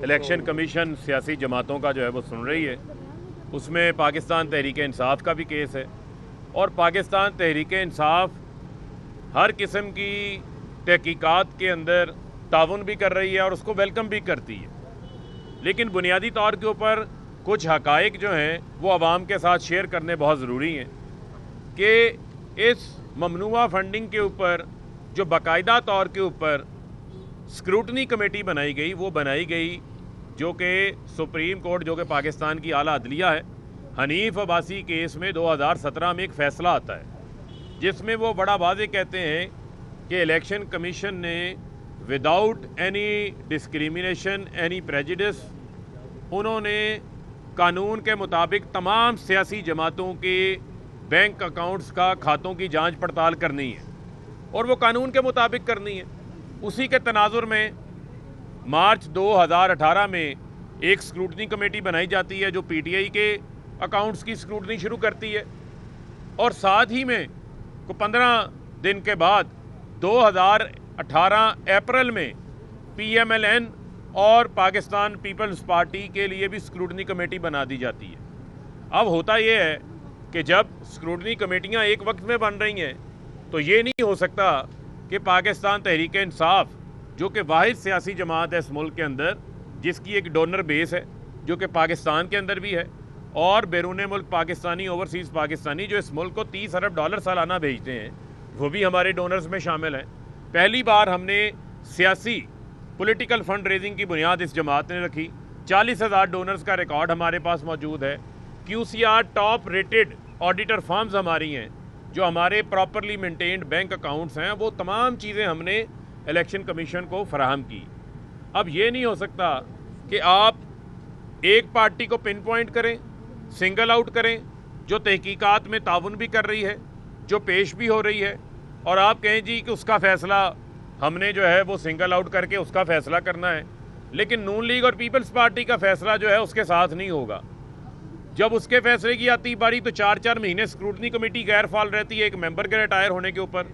Election commission सियासी जमातों का जो है वो सुन रही है। उसमें पाकिस्तान तहरीक इंसाफ का भी केस है और पाकिस्तान तहरीक इंसाफ हर किस्म की तहकीकात के अंदर ताउन भी कर रही है और उसको वेलकम भी करती है। लेकिन बुनियादी तौर के ऊपर कुछ हकाइक जो हैं वो आवाम के साथ शेयर करने बहुत ज़रूरी हैं कि इस ममनुआ फंडिंग के ऊपर जो बाकायदा तौर के ऊपर स्क्रूटनी कमेटी बनाई गई, वो बनाई गई जो कि सुप्रीम कोर्ट, जो कि पाकिस्तान की आला अदलिया है, हनीफ अब्बासी केस में 2017 में एक फ़ैसला आता है जिसमें वो बड़ा वाज़े कहते हैं कि इलेक्शन कमीशन ने without any discrimination, any prejudice, उन्होंने कानून के मुताबिक तमाम सियासी जमातों के बैंक अकाउंट्स का खातों की जांच पड़ताल करनी है और वो कानून के मुताबिक करनी है। उसी के तनाजुर में मार्च 2018 में एक स्क्रूटनी कमेटी बनाई जाती है जो पीटीआई के अकाउंट्स की स्क्रूटनी शुरू करती है और साथ ही में 15 दिन के बाद 2018 अप्रैल में पीएमएलएन और पाकिस्तान पीपल्स पार्टी के लिए भी स्क्रूटनी कमेटी बना दी जाती है। अब होता यह है कि जब स्क्रूटनी कमेटियां एक वक्त में बन रही हैं तो ये नहीं हो सकता कि पाकिस्तान तहरीक इंसाफ, जो कि वाहिद सियासी जमात है इस मुल्क के अंदर जिसकी एक डोनर बेस है जो कि पाकिस्तान के अंदर भी है और बैरून मुल्क पाकिस्तानी, ओवरसीज़ पाकिस्तानी जो इस मुल्क को $30 अरब सालाना भेजते हैं, वो भी हमारे डोनर्स में शामिल हैं। पहली बार हमने सियासी पॉलिटिकल फंड रेजिंग की बुनियाद इस जमात ने रखी। 40,000 डोनर्स का रिकॉर्ड हमारे पास मौजूद है। QCR top rated auditor firms हमारी हैं जो हमारे प्रॉपरली मेंटेन्ड बैंक अकाउंट्स हैं, वो तमाम चीज़ें हमने इलेक्शन कमीशन को फराहम की। अब ये नहीं हो सकता कि आप एक पार्टी को पिन पॉइंट करें, सिंगल आउट करें, जो तहकीकात में ताउन भी कर रही है, जो पेश भी हो रही है, और आप कहें जी कि उसका फ़ैसला हमने जो है वो सिंगल आउट करके उसका फ़ैसला करना है, लेकिन नून लीग और पीपल्स पार्टी का फ़ैसला जो है उसके साथ नहीं होगा। जब उसके फैसले की आती बारी तो 4-4 महीने स्क्रूटनी कमेटी गैर फाल रहती है एक मेंबर के रिटायर होने के ऊपर।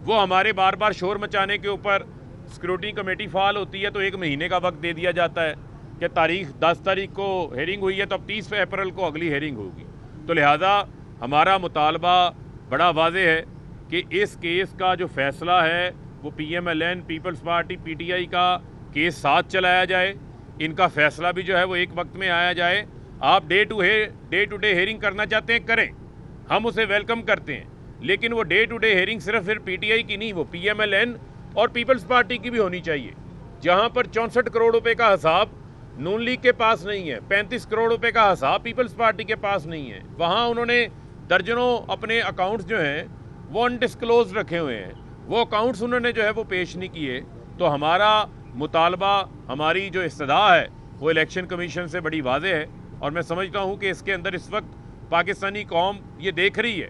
वो हमारे बार बार शोर मचाने के ऊपर स्क्रूटनी कमेटी फाल होती है तो 1 महीने का वक्त दे दिया जाता है कि तारीख 10 तारीख को हेयरिंग हुई है तो अब 30 अप्रैल को अगली हेयरिंग होगी। तो लिहाजा हमारा मुतालबा बड़ा वाज़े है कि इस केस का जो फ़ैसला है वो पीएमएलएन, पीपल्स पार्टी, पीटीआई का केस साथ चलाया जाए। इनका फ़ैसला भी जो है वो एक वक्त में आया जाए। आप डे टू डे हेयरिंग करना चाहते हैं, करें, हम उसे वेलकम करते हैं, लेकिन वो डे टू डे हेयरिंग सिर्फ पीटीआई की नहीं, वो पीएमएलएन और पीपल्स पार्टी की भी होनी चाहिए। जहां पर 64 करोड़ रुपए का हिसाब नून लीग के पास नहीं है, 35 करोड़ रुपए का हिसाब पीपल्स पार्टी के पास नहीं है, वहां उन्होंने दर्जनों अपने अकाउंट्स जो हैं वो अनडिस्क्लोज रखे हुए हैं, वो अकाउंट्स उन्होंने जो है वो पेश नहीं किए। तो हमारा मुतालबा, हमारी जो इस्तदा है वो इलेक्शन कमीशन से बड़ी वाज़े है और मैं समझता हूँ कि इसके अंदर इस वक्त पाकिस्तानी कौम ये देख रही है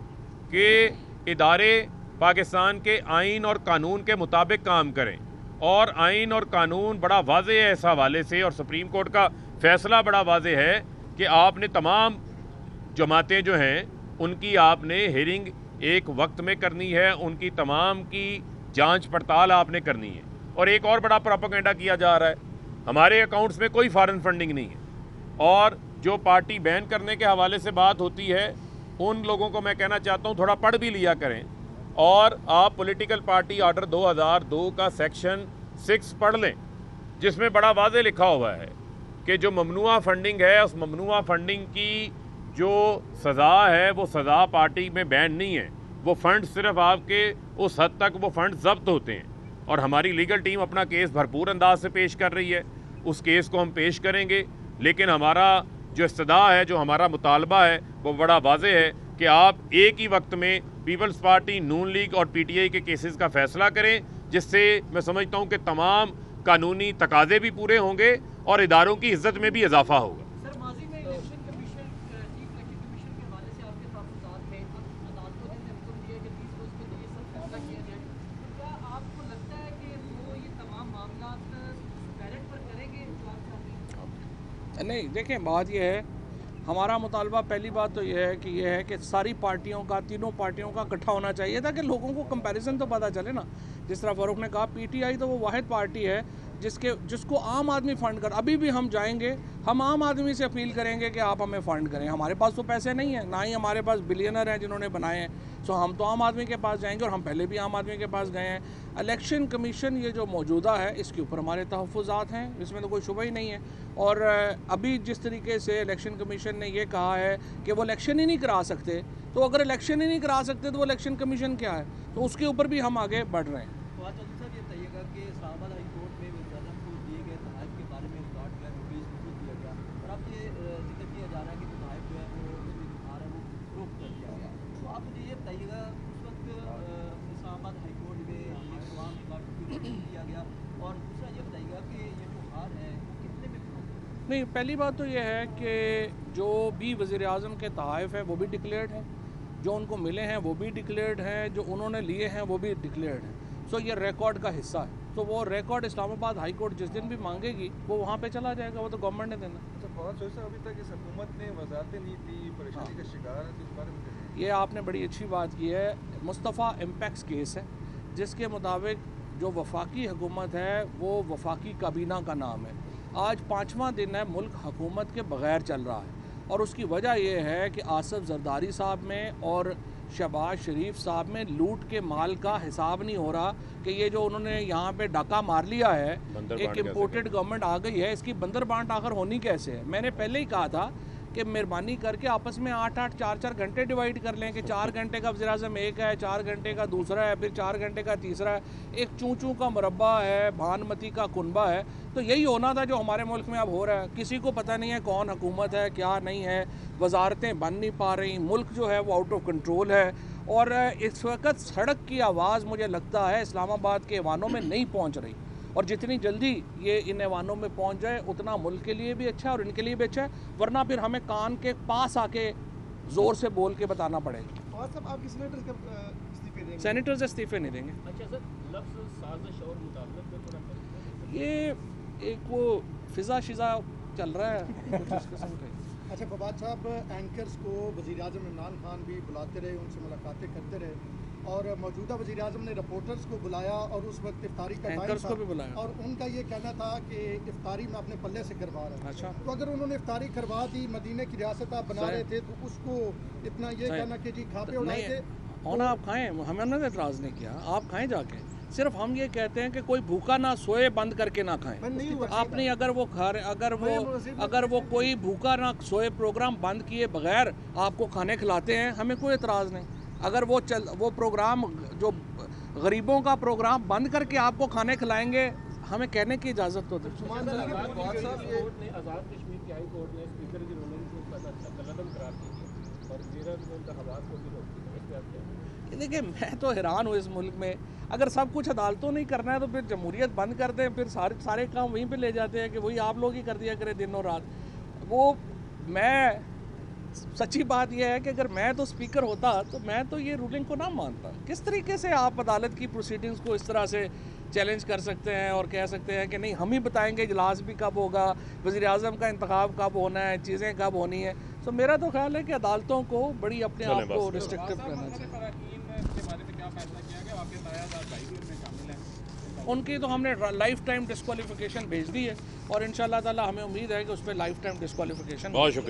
कि इदारे पाकिस्तान के आइन और कानून के मुताबिक काम करें और आइन और कानून बड़ा वाज़े है इस हवाले से और सुप्रीम कोर्ट का फ़ैसला बड़ा वाज़े है कि आपने तमाम जमातें जो हैं उनकी आपने हेयरिंग एक वक्त में करनी है, उनकी तमाम की जांच पड़ताल आपने करनी है। और एक और बड़ा प्रोपेगेंडा किया जा रहा है, हमारे अकाउंट्स में कोई फॉरेन फंडिंग नहीं है और जो पार्टी बैन करने के हवाले से बात होती है उन लोगों को मैं कहना चाहता हूँ थोड़ा पढ़ भी लिया करें और आप पॉलिटिकल पार्टी ऑर्डर 2002 का सेक्शन 6 पढ़ लें जिसमें बड़ा वाज़े लिखा हुआ है कि जो ममनुआ फंडिंग है उस ममनुआ फंडिंग की जो सज़ा है वो सज़ा पार्टी में बैन नहीं है, वो फ़ंड सिर्फ आपके उस हद तक वो फ़ंड जब्त होते हैं और हमारी लीगल टीम अपना केस भरपूर अंदाज से पेश कर रही है। उस केस को हम पेश करेंगे, लेकिन हमारा जो इस्तदा है, जो हमारा मुतालबा है वो बड़ा वाज़े है कि आप एक ही वक्त में पीपल्स पार्टी, नून लीग और पीटीआई के केसेस का फ़ैसला करें, जिससे मैं समझता हूँ कि तमाम कानूनी तकाज़े भी पूरे होंगे और इदारों की इज्जत में भी इजाफा होगा। सर, माजी में election commission, chief election commission के हवाले से आपके तहफ़्फ़ुज़ात थे, अदालतों ने हुक्म दिया कि 30 रोज़ के लिए सब फैसला किया जाए, तो क्या आपको लगता है कि वो ये तमाम मामला बैलेट पर करेंगे जो आप चाहते हैं? नहीं, देखें, बात यह है, हमारा मुतालबा पहली बात तो यह है कि सारी पार्टियों का, तीनों पार्टियों का इकट्ठा होना चाहिए ताकि लोगों को कंपैरिजन तो पता चले ना। जिस तरह फ़ारूक ने कहा, पीटीआई तो वो वाहिद पार्टी है जिसको आम आदमी फंड कर, अभी भी हम जाएंगे, हम आम आदमी से अपील करेंगे कि आप हमें फ़ंड करें। हमारे पास तो पैसे नहीं है, ना ही हमारे पास बिलियनर हैं जिन्होंने बनाए हैं, सो हम तो आम आदमी के पास जाएंगे, और हम पहले भी आम आदमी के पास गए हैं। इलेक्शन कमीशन ये जो मौजूदा है, इसके ऊपर हमारे तहफ़्फ़ुज़ात हैं, इसमें तो कोई शुबा ही नहीं है। और अभी जिस तरीके से इलेक्शन कमीशन ने ये कहा है कि वो इलेक्शन ही नहीं करा सकते, तो अगर इलेक्शन ही नहीं करा सकते तो वो इलेक्शन कमीशन क्या है, तो उसके ऊपर भी हम आगे बढ़ रहे हैं। तो आज साहब ये बताइएगा कि इस्लामाबाद हाई कोर्ट में वज़ीर-ए-आज़म को दिए गए तहफ़्फ़ुज़ के बारे में रिकॉर्ड जो है नोटिस दिया गया, और अब ये जिक्र किया जा रहा है कि जो तहफ़्फ़ुज़ जो है वो आ रहा है वो रोक कर दिया गया। तो आप मुझे ये बताइएगा, उस वक्त इस्लामाबाद हाई कोर्ट में हमें तमाम रिकॉर्ड को दिया गया, और दूसरा ये बताइएगा कि ये जो हार है वो कितने में पूरा? नहीं, पहली बात तो ये है कि जो भी वज़ीर-ए-आज़म के तहफ़्फ़ुज़ है वो भी डिक्लेयर्ड है, जो उनको मिले हैं वो भी डिक्लेयर्ड हैं, जो उन्होंने लिए हैं वो भी डिक्लेयर्ड हैं। सो ये रिकॉर्ड का हिस्सा है, तो वो रिकॉर्ड इस्लामाबाद हाई कोर्ट जिस दिन भी मांगेगी वो वहाँ पे चला जाएगा, वो तो गवर्नमेंट ने देना। अच्छा फवाद चौधरी साहब, अभी तक इस हुकूमत ने वजारतें नहीं दी, परेशानी का शिकार है, तो इस बारे में क्या कहेंगे? ये आपने बड़ी अच्छी बात की है। मुस्तफ़ा इम्पैक्स केस है, जिसके मुताबिक जो वफाकी हुकूमत है वो वफाकी काबीना का नाम है। आज 5वां दिन है मुल्क हुकूमत के बग़ैर चल रहा है, और उसकी वजह यह है कि आसिफ जरदारी साहब में और शहबाज शरीफ साहब में लूट के माल का हिसाब नहीं हो रहा कि ये जो उन्होंने यहाँ पे डाका मार लिया है, एक इम्पोर्टेड गवर्नमेंट आ गई है, इसकी बंदर बांट आखिर होनी कैसे है। मैंने पहले ही कहा था कि मेहरबानी करके आपस में 8-8 4-4 घंटे डिवाइड कर लें कि 4 घंटे का वज़ीर-ए-आज़म एक है, 4 घंटे का दूसरा है, फिर 4 घंटे का तीसरा है, एक चूँ का मुरब्बा है, भानमती का कुनबा है। तो यही होना था जो हमारे मुल्क में अब हो रहा है। किसी को पता नहीं है कौन हुकूमत है क्या नहीं है, वजारतें बन नहीं पा रही, मुल्क जो है वो आउट ऑफ कंट्रोल है। और इस वक्त सड़क की आवाज़ मुझे लगता है इस्लामाबाद के ऐवानों में नहीं पहुँच रही, और जितनी जल्दी ये इन ऐवानों में पहुंच जाए उतना मुल्क के लिए भी अच्छा है और इनके लिए भी अच्छा है, वरना फिर हमें कान के पास आके ज़ोर से बोल के बताना पड़ेगा। और सब आप सेनेटर्स का इस्तीफे देंगे? सेनेटर्स इस्तीफे नहीं देंगे। अच्छा सर, लफ्ज़ साजिश और मुदाखलत में थोड़ा ये एक वो फिज़ा शिज़ा चल रहा है कुछ इस किस्म का। अच्छा फवाद साहब, एंकर्स को वज़ीर-ए-आज़म इमरान खान भी बुलाते रहे, उनसे मुलाकातें करते रहे, और मौजूदा वज़ीर-ए-आज़म ने रिपोर्टर्स को बुलाया और उस वक्त इफ्तारी का टाइम एंकर्स था, को भी बुलाया, और उनका ये कहना था कि इफ्तारी में अपने पल्ले से करवा रहे हैं। अच्छा, तो अगर उन्होंने इफ्तारी करवा दी, मदीने की रियासत आप बना रहे थे, तो उसको इतना ये कहना कि जी खाते उड़ाए थे, होना आप खाएँ, हमने एतराज़ नहीं किया, आप खाएँ जाके। सिर्फ हम ये कहते हैं कि कोई भूखा ना सोए बंद करके ना खाएं। नहीं हुआ आपने अगर वो खा रहे अगर वो कोई भूखा ना सोए प्रोग्राम बंद किए बगैर आपको खाने खिलाते हैं, हमें कोई एतराज़ नहीं। अगर वो प्रोग्राम जो गरीबों का प्रोग्राम बंद करके आपको खाने खिलाएंगे, हमें कहने की इजाज़त तो दे। आज़ाद कश्मीर की हाई कोर्ट ने स्पीकर की रूलिंग को कलअदम करार दिया और इंतखाबात को भी रोक दिया। देखिए, मैं तो हैरान हूँ इस मुल्क में, अगर सब कुछ अदालतों नहीं करना है तो फिर जमहूरियत बंद कर दें, फिर सारे काम वहीं पे ले जाते हैं कि वही आप लोग ही कर दिया करें दिन और रात। वो मैं सच्ची बात यह है कि अगर मैं तो स्पीकर होता तो मैं तो ये रूलिंग को ना मानता। किस तरीके से आप अदालत की प्रोसीडिंग्स को इस तरह से चैलेंज कर सकते हैं और कह सकते हैं कि नहीं हम ही बताएंगे इजलास भी कब होगा, वज़ीर-ए-आज़म का इंतखाब कब होना है, चीज़ें कब होनी है। तो मेरा तो ख्याल है कि अदालतों को बड़ी अपने आप को रिस्ट्रिक्टिव करना चाहिए। उनकी तो हमने लाइफ टाइम डिस्क्वालिफिकेशन भेज दी है, और इंशाल्लाह ताला हमें उम्मीद है कि उस पर लाइफ टाइम डिस्क्वालिफिकेशन। बहुत शुक्रिया।